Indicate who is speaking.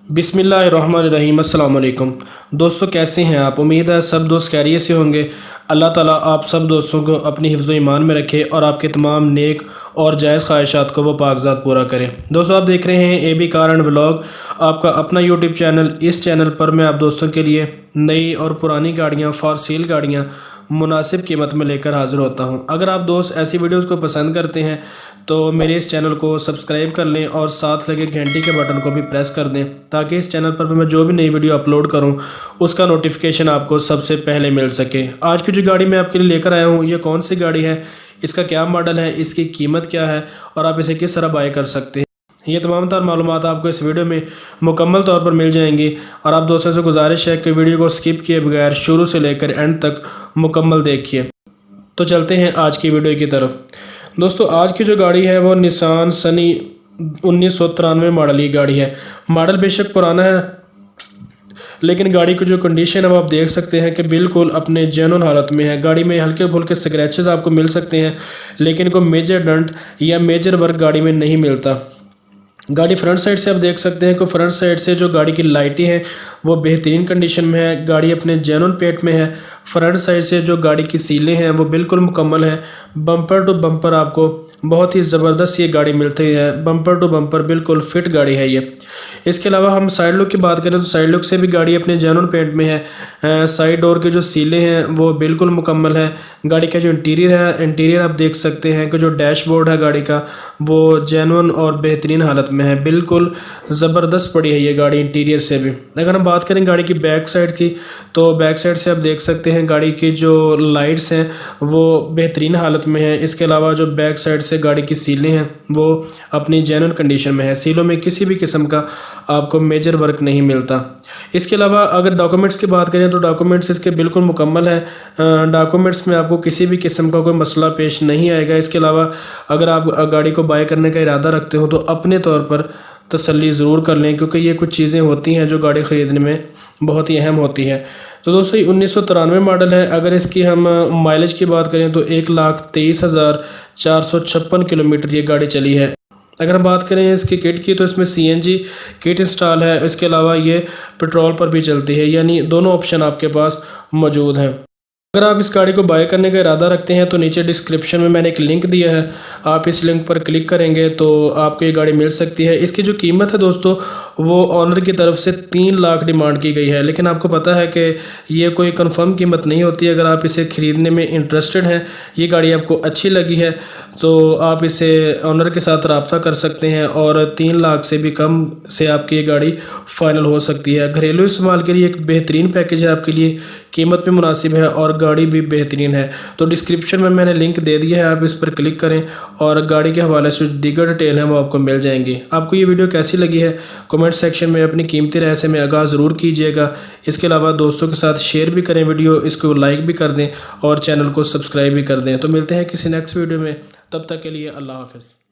Speaker 1: बिस्मिल्लाहिर्रहमानिर्रहीम। अस्सलाम वालेकुम दोस्तों, कैसे हैं आप? उम्मीद है सब दोस्त खैरियत से होंगे। अल्लाह ताला आप सब दोस्तों को अपनी हिफ्ज़ ईमान में रखे और आपके तमाम नेक और जायज़ ख्वाहिशात को वो पाकज़ात पूरा करें। दोस्तों, आप देख रहे हैं AB कार एंड व्लॉग, आपका अपना यूट्यूब चैनल। इस चैनल पर मैं आप दोस्तों के लिए नई और पुरानी गाड़ियाँ, फॉर सेल गाड़ियाँ मुनासिब कीमत में लेकर हाज़िर होता हूं। अगर आप दोस्त ऐसी वीडियोस को पसंद करते हैं तो मेरे इस चैनल को सब्सक्राइब कर लें और साथ लगे घंटी के बटन को भी प्रेस कर दें, ताकि इस चैनल पर मैं जो भी नई वीडियो अपलोड करूं उसका नोटिफिकेशन आपको सबसे पहले मिल सके। आज की जो गाड़ी मैं आपके लिए लेकर आया हूं, ये कौन सी गाड़ी है, इसका क्या मॉडल है, इसकी कीमत क्या है और आप इसे किस तरह बाय कर सकते हैं, ये तमाम तर मालूमात आपको इस वीडियो में मुकम्मल तौर पर मिल जाएंगी। और आप दोस्तों से गुजारिश है कि वीडियो को स्किप किए बगैर शुरू से लेकर एंड तक मुकम्मल देखिए। तो चलते हैं आज की वीडियो की तरफ। दोस्तों, आज की जो गाड़ी है वो निसान सनी 1993 मॉडल की गाड़ी है। मॉडल बेशक पुराना है, लेकिन गाड़ी की जो कंडीशन है वो आप देख सकते हैं कि बिल्कुल अपने जेन्युइन हालत में है। गाड़ी में हल्के फुल्के स्क्रैचेस आपको मिल सकते हैं, लेकिन कोई मेजर डंट या मेजर वर्क गाड़ी में नहीं मिलता। गाड़ी फ्रंट साइड से आप देख सकते हैं कि फ्रंट साइड से जो गाड़ी की लाइटें हैं वो बेहतरीन कंडीशन में है। गाड़ी अपने जेन्युइन पेट में है। फ्रंट साइड से जो गाड़ी की सीलें हैं वो बिल्कुल मुकम्मल है। बम्पर टू बम्पर आपको बहुत ही ज़बरदस्त ये गाड़ी मिलती है। बम्पर टू बम्पर बिल्कुल फिट गाड़ी है ये। इसके अलावा हम साइड लुक की बात करें तो साइड लुक से भी गाड़ी अपने जेन्युइन पेंट में है। साइड डोर के जो सीलें हैं वो बिल्कुल मुकम्मल है। गाड़ी का जो इंटीरियर आप देख सकते हैं कि जो डैशबोर्ड है गाड़ी का वो जेन्युइन और बेहतरीन हालत में है। बिल्कुल ज़बरदस्त पड़ी है ये गाड़ी इंटीरियर से भी। अगर हम बात करें गाड़ी की बैक साइड की, तो बैक साइड से आप देख सकते हैं गाड़ी की जो लाइट्स हैं वो बेहतरीन हालत में है। इसके अलावा जो बैक साइड से गाड़ी की सीलें हैं वो अपनी जेन्युइन कंडीशन में है। सीलों में किसी भी किस्म का आपको मेजर वर्क नहीं मिलता। इसके अलावा अगर डॉक्यूमेंट्स की बात करें तो डॉक्यूमेंट्स इसके बिल्कुल मुकम्मल है। डॉक्यूमेंट्स में आपको किसी भी किस्म का कोई मसला पेश नहीं आएगा। इसके अलावा अगर आप गाड़ी को बाय करने का इरादा रखते हो तो अपने तौर पर तसल्ली ज़रूर कर लें, क्योंकि ये कुछ चीज़ें होती हैं जो गाड़ी ख़रीदने में बहुत ही अहम होती है। तो दोस्तों, 1993 मॉडल है। अगर इसकी हम माइलेज की बात करें तो 1,23,456 किलोमीटर ये गाड़ी चली है। अगर हम बात करें इसकी किट की तो इसमें CNG किट इंस्टॉल है। इसके अलावा ये पेट्रोल पर भी चलती है, यानी दोनों ऑप्शन आपके पास मौजूद हैं। अगर आप इस गाड़ी को बाय करने का इरादा रखते हैं तो नीचे डिस्क्रिप्शन में मैंने एक लिंक दिया है, आप इस लिंक पर क्लिक करेंगे तो आपको ये गाड़ी मिल सकती है। इसकी जो कीमत है दोस्तों वो ऑनर की तरफ से 3 लाख डिमांड की गई है, लेकिन आपको पता है कि ये कोई कंफर्म कीमत नहीं होती। अगर आप इसे ख़रीदने में इंटरेस्टेड हैं, ये गाड़ी आपको अच्छी लगी है, तो आप इसे ऑनर के साथ रब्ता कर सकते हैं और 3 लाख से भी कम से आपकी ये गाड़ी फ़ाइनल हो सकती है। घरेलू इस्तेमाल के लिए एक बेहतरीन पैकेज है आपके लिए, कीमत भी मुनासिब है और गाड़ी भी बेहतरीन है। तो डिस्क्रिप्शन में मैंने लिंक दे दिया है, आप इस पर क्लिक करें और गाड़ी के हवाले से दीगर डिटेल हैं वो आपको मिल जाएंगी। आपको ये वीडियो कैसी लगी है कमेंट सेक्शन में अपनी कीमती राय से में आगाह ज़रूर कीजिएगा। इसके अलावा दोस्तों के साथ शेयर भी करें वीडियो, इसको लाइक भी कर दें और चैनल को सब्सक्राइब भी कर दें। तो मिलते हैं किसी नेक्स्ट वीडियो में, तब तक के लिए अल्लाह हाफ़िज़।